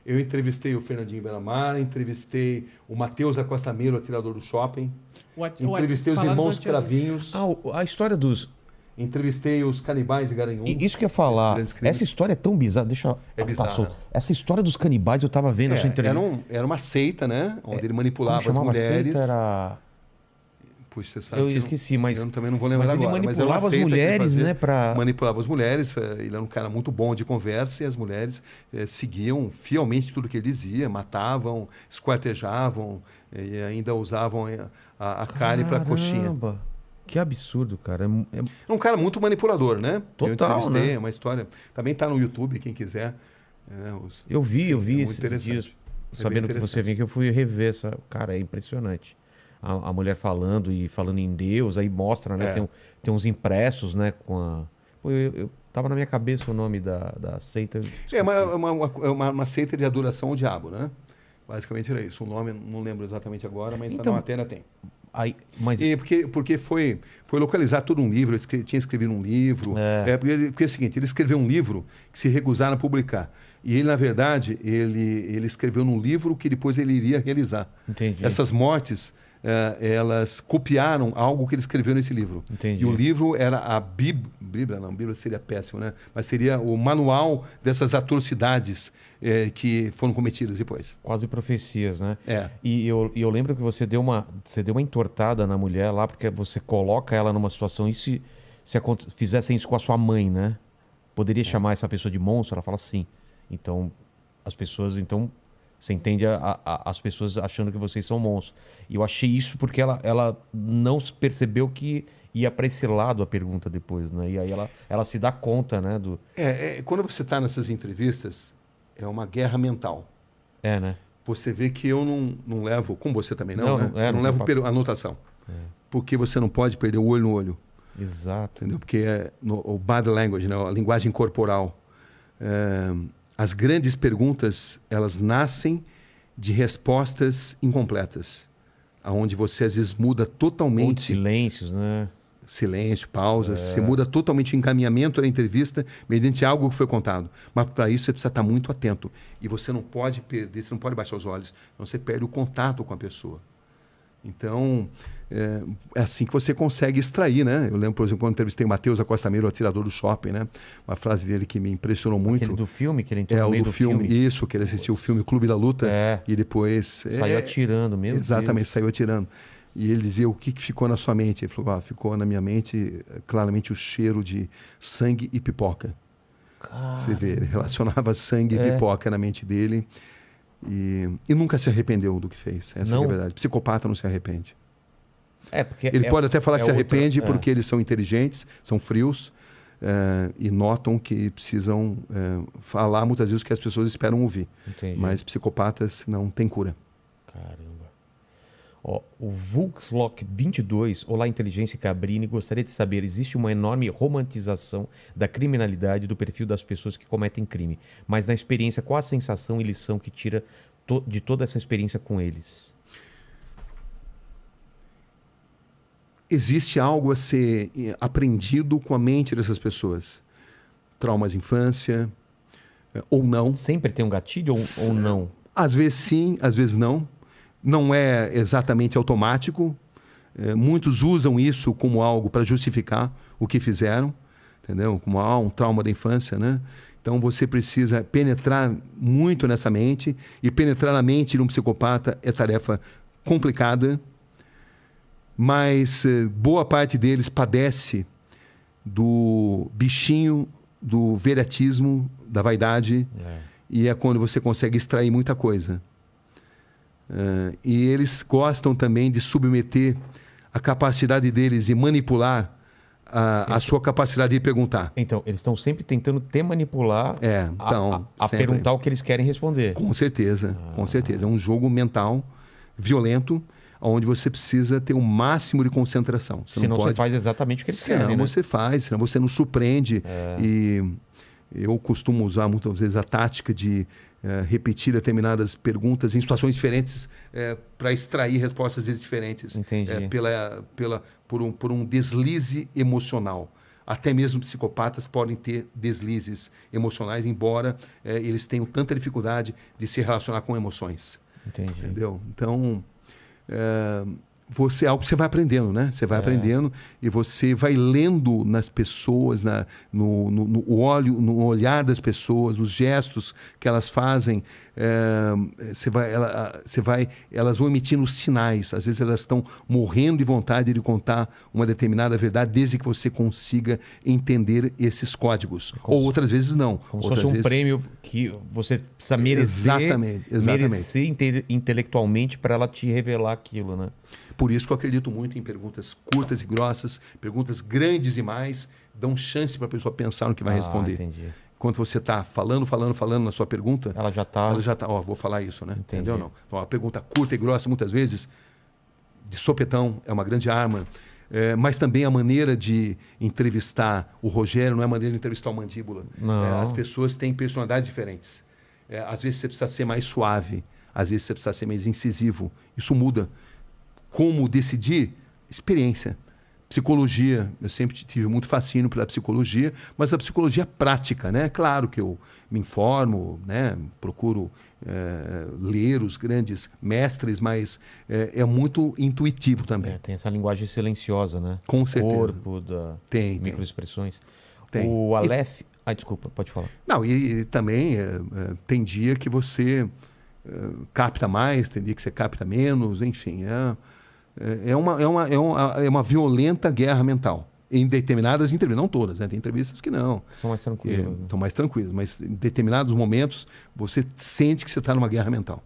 Eu entrevistei o Fernandinho Beiramar, entrevistei o Matheus da Costa Melo, atirador do shopping. Entrevistei os irmãos Cravinhos. A história dos... Entrevistei os canibais de Garanhuns. Isso que eu ia falar. Essa história é tão bizarra. Deixa É bizarra. Essa história dos canibais eu tava vendo a sua entrevista. Era uma seita, né? Onde ele manipulava as mulheres. Seita era... Puxa, você sabe eu esqueci, mas... Eu também não vou lembrar agora. Mas ele manipulava as mulheres, né? Manipulava as mulheres. Ele era um cara muito bom de conversa e as mulheres seguiam fielmente tudo que ele dizia. Matavam, esquartejavam e ainda usavam a carne para coxinha. Que absurdo, cara. É um cara muito manipulador, né? Total, eu entrevistei, né? É uma história... Também tá no YouTube, quem quiser. Eu vi esses dias, sabendo que você vinha, que eu fui rever essa... Cara, é impressionante. A mulher falando em Deus, aí mostra, né? Tem uns impressos, né? Pô, eu tava na minha cabeça o nome da seita. É uma seita de adoração ao diabo, né? Basicamente era isso. O nome não lembro exatamente agora, mas então, na matéria tem. Porque foi localizar todo um livro, ele tinha escrevido um livro. Porque é o seguinte, ele escreveu um livro que se recusaram a publicar. E ele, na verdade, ele escreveu num livro que depois ele iria realizar. Entendi. Essas mortes... elas copiaram algo que ele escreveu nesse livro. Entendi. E o livro era a Bíblia, não, Bíblia seria péssimo, né? Mas seria o manual dessas atrocidades que foram cometidas depois. Quase profecias, né? É. E eu lembro que você deu uma entortada na mulher lá, porque você coloca ela numa situação, e se fizessem isso com a sua mãe, né? Poderia chamar essa pessoa de monstro? Ela fala sim. Então, as pessoas... Você entende as pessoas achando que vocês são monstros. E eu achei isso porque ela não percebeu que ia para esse lado a pergunta depois, né? E aí ela se dá conta, né? Quando você está nessas entrevistas, é uma guerra mental. Né? Você vê que eu não levo, como você também não, né? Não levo anotação. Porque você não pode perder o olho no olho. Exato. Entendeu? Porque o body language, né? A linguagem corporal. As grandes perguntas, elas nascem de respostas incompletas, aonde você às vezes muda totalmente... Ou de silêncios, né? Silêncio, pausas. Você muda totalmente o encaminhamento da entrevista mediante algo que foi contado. Mas para isso você precisa estar muito atento. E você não pode perder, você não pode baixar os olhos, senão você perde o contato com a pessoa. Então, é assim que você consegue extrair, né? Eu lembro, por exemplo, quando eu entrevistei o Matheus da Costa Melo, o atirador do shopping, né? Uma frase dele que me impressionou muito. Aquele do filme, que ele entrou no meio do filme. Isso, que ele assistiu o filme Clube da Luta e depois... Saiu atirando mesmo. Exatamente, saiu atirando. E ele dizia, o que ficou na sua mente? Ele falou, ficou na minha mente claramente o cheiro de sangue e pipoca. Caramba. Você vê, ele relacionava sangue e pipoca na mente dele. E nunca se arrependeu do que fez. Essa é a verdade. Psicopata não se arrepende. Porque ele pode até falar que se arrepende porque eles são inteligentes, são frios e notam que precisam falar muitas vezes o que as pessoas esperam ouvir. Entendi. Mas psicopatas não têm cura. Caramba. O Vulkslock 22, olá Inteligência Cabrini, gostaria de saber, existe uma enorme romantização da criminalidade do perfil das pessoas que cometem crime, mas na experiência, qual a sensação e lição que tira de toda essa experiência com eles? Existe algo a ser aprendido com a mente dessas pessoas. Traumas de infância, ou não. Sempre tem um gatilho ou não? Às vezes sim, às vezes não. Não é exatamente automático. Muitos usam isso como algo para justificar o que fizeram, entendeu? Como um trauma da infância, né? Então você precisa penetrar muito nessa mente, e penetrar na mente de um psicopata é tarefa complicada, mas boa parte deles padece do bichinho, do veratismo, da vaidade, e é quando você consegue extrair muita coisa. E eles gostam também de submeter a capacidade deles de manipular a sua capacidade de perguntar. Então, eles estão sempre tentando te manipular a perguntar o que eles querem responder. Com certeza, com certeza. É um jogo mental violento, onde você precisa ter o máximo de concentração. Senão você faz exatamente o que eles querem, né? Você faz, senão você não surpreende. E eu costumo usar muitas vezes a tática de repetir determinadas perguntas em situações diferentes para extrair respostas diferentes. Entendi. Por um deslize emocional. Até mesmo psicopatas podem ter deslizes emocionais, embora eles tenham tanta dificuldade de se relacionar com emoções. Entendi. Entendeu? Então, é algo que você vai aprendendo, né? Você vai aprendendo e você vai lendo nas pessoas, no olhar das pessoas, nos gestos que elas fazem. Elas vão emitindo sinais. Às vezes elas estão morrendo de vontade de contar uma determinada verdade, desde que você consiga entender esses códigos. Ou outras vezes não. Como se fosse um prêmio que você precisa merecer, exatamente. merecer intelectualmente para ela te revelar aquilo, né? Por isso que eu acredito muito em perguntas curtas e grossas, perguntas grandes demais, dão chance para a pessoa pensar no que vai responder. Entendi. Enquanto você está falando na sua pergunta, ela já está, vou falar isso, né? Entendi. Entendeu? Não. Então, a pergunta curta e grossa, muitas vezes, de sopetão, é uma grande arma. Mas também a maneira de entrevistar o Rogério não é a maneira de entrevistar o Mandíbula. As pessoas têm personalidades diferentes. Às vezes você precisa ser mais suave, às vezes você precisa ser mais incisivo. Isso muda. Como decidir? Experiência. Psicologia, eu sempre tive muito fascínio pela psicologia, mas a psicologia prática, né? Claro que eu me informo, né? Procuro ler os grandes mestres, mas é muito intuitivo também. Tem essa linguagem silenciosa, né? Com certeza. Corpo, microexpressões. Tem. O Aleph... desculpa, pode falar. Não, e também tem dia que você capta mais, tem dia que você capta menos, enfim, é uma violenta guerra mental. Em determinadas entrevistas, não todas, né? Tem entrevistas que não. São mais tranquilas. São mais tranquilas, mas em determinados momentos você sente que você está numa guerra mental.